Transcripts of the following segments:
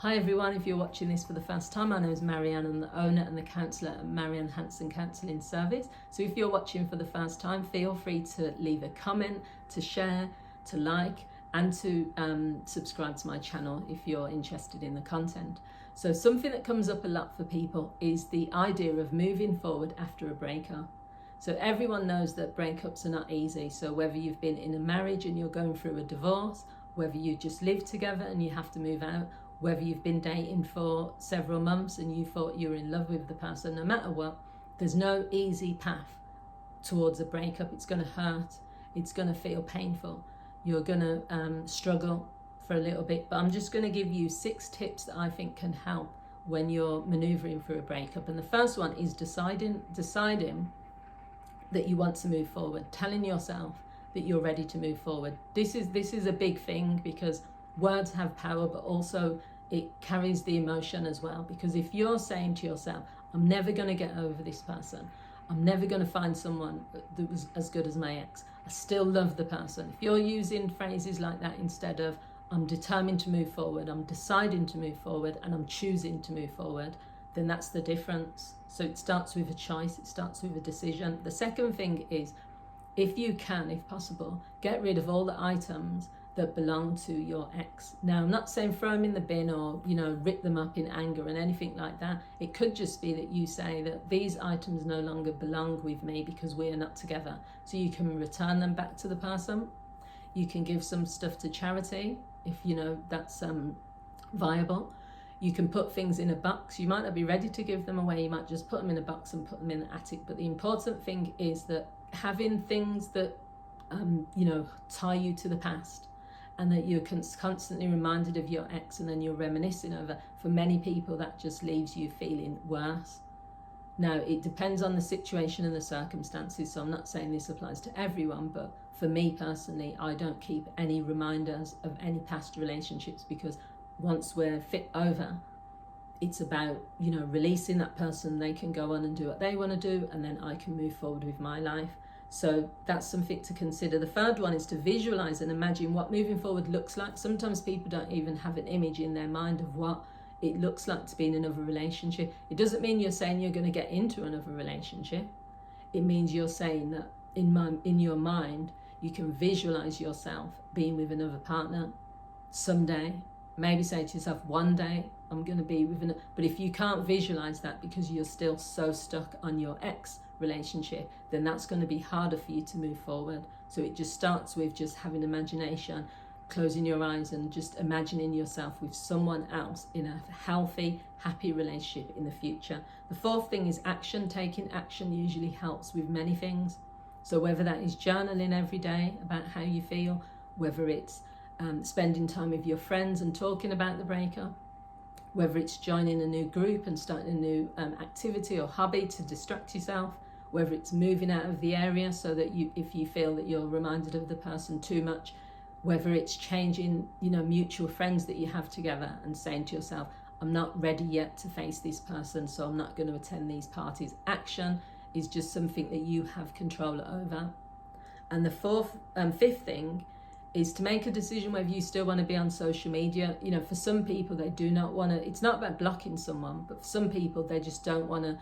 Hi everyone, if you're watching this for the first time, my name is Marianne. I'm the owner and the counsellor at Marianne Hanson Counselling Service. So if you're watching for the first time, feel free to leave a comment, to share, to like, and to subscribe to my channel if you're interested in the content. So something that comes up a lot for people is the idea of moving forward after a breakup. So everyone knows that breakups are not easy. So whether you've been in a marriage and you're going through a divorce, whether you just live together and you have to move out, whether you've been dating for several months and you thought you were in love with the person, no matter what, there's no easy path towards a breakup. It's going to hurt. It's going to feel painful. You're going to struggle for a little bit. But I'm just going to give you 6 tips that I think can help when you're maneuvering through a breakup. And the first one is deciding that you want to move forward, telling yourself that you're ready to move forward. This is a big thing because words have power, but also it carries the emotion as well. Because if you're saying to yourself, I'm never going to get over this person, I'm never going to find someone that was as good as my ex, I still love the person. If you're using phrases like that instead of I'm determined to move forward, I'm deciding to move forward, and I'm choosing to move forward, then that's the difference. So it starts with a choice, it starts with a decision. The second thing is, if you can, if possible, get rid of all the items that belong to your ex. Now, I'm not saying throw them in the bin or, rip them up in anger and anything like that. It could just be that you say that these items no longer belong with me because we are not together. So you can return them back to the person. You can give some stuff to charity if that's viable. You can put things in a box. You might not be ready to give them away. You might just put them in a box and put them in the attic. But the important thing is that having things that tie you to the past, and that you're constantly reminded of your ex and then you're reminiscing over, for many people that just leaves you feeling worse. Now, it depends on the situation and the circumstances, so I'm not saying this applies to everyone, but for me personally, I don't keep any reminders of any past relationships, because once we're over, it's about releasing that person. They can go on and do what they want to do, and then I can move forward with my life. So that's something to consider. The third one is to visualize and imagine what moving forward looks like. Sometimes people don't even have an image in their mind of what it looks like to be in another relationship. It doesn't mean you're saying you're going to get into another relationship. It means you're saying that in your mind, you can visualize yourself being with another partner someday. Maybe say to yourself, one day I'm going to be with another. But if you can't visualize that because you're still so stuck on your ex relationship, then that's going to be harder for you to move forward. So it just starts with just having imagination, closing your eyes and just imagining yourself with someone else in a healthy, happy relationship in the future. The fourth thing is action. Taking action usually helps with many things. So whether that is journaling every day about how you feel, whether it's spending time with your friends and talking about the breakup, whether it's joining a new group and starting a new activity or hobby to distract yourself, whether it's moving out of the area so that if you feel that you're reminded of the person too much, whether it's changing, mutual friends that you have together and saying to yourself, I'm not ready yet to face this person, so I'm not going to attend these parties. Action is just something that you have control over. And the fifth thing is to make a decision whether you still want to be on social media. For some people, they do not want to, it's not about blocking someone, but for some people, they just don't want to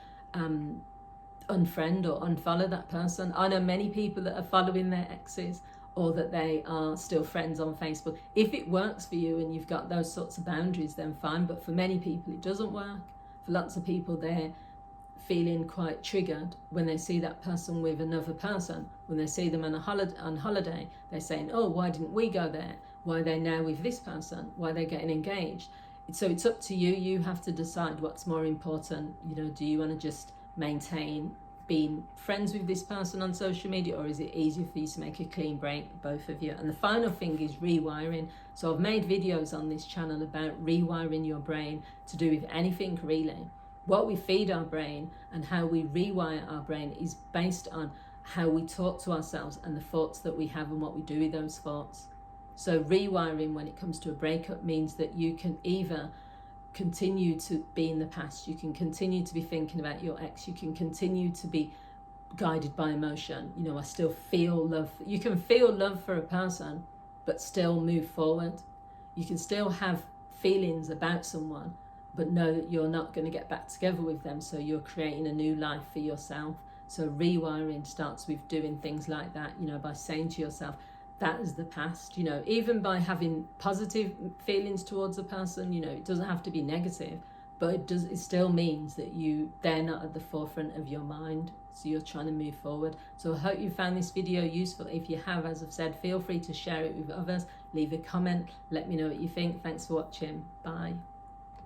unfriend or unfollow that person. I know many people that are following their exes, or that they are still friends on Facebook. If it works for you and you've got those sorts of boundaries, then fine. But for many people, it doesn't work. For lots of people, they're feeling quite triggered when they see that person with another person. When they see them on holiday, they're saying, oh, why didn't we go there? Why are they now with this person? Why are they getting engaged? So it's up to you. You have to decide what's more important. Do you want to just maintain being friends with this person on social media, or is it easier for you to make a clean break, both of you? And the final thing is rewiring. So I've made videos on this channel about rewiring your brain to do with anything really. What we feed our brain and how we rewire our brain is based on how we talk to ourselves and the thoughts that we have and what we do with those thoughts. So rewiring when it comes to a breakup means that you can either continue to be in the past, you can continue to be thinking about your ex, you can continue to be guided by emotion. I still feel love. You can feel love for a person but still move forward. You can still have feelings about someone, but know that you're not going to get back together with them, so you're creating a new life for yourself. So rewiring starts with doing things like that, you know, by saying to yourself, that is the past, you know, even by having positive feelings towards a person, you know, it doesn't have to be negative, but it still means that they're not at the forefront of your mind, so you're trying to move forward. So I hope you found this video useful. If you have, as I've said, feel free to share it with others, leave a comment, let me know what you think. Thanks for watching. Bye.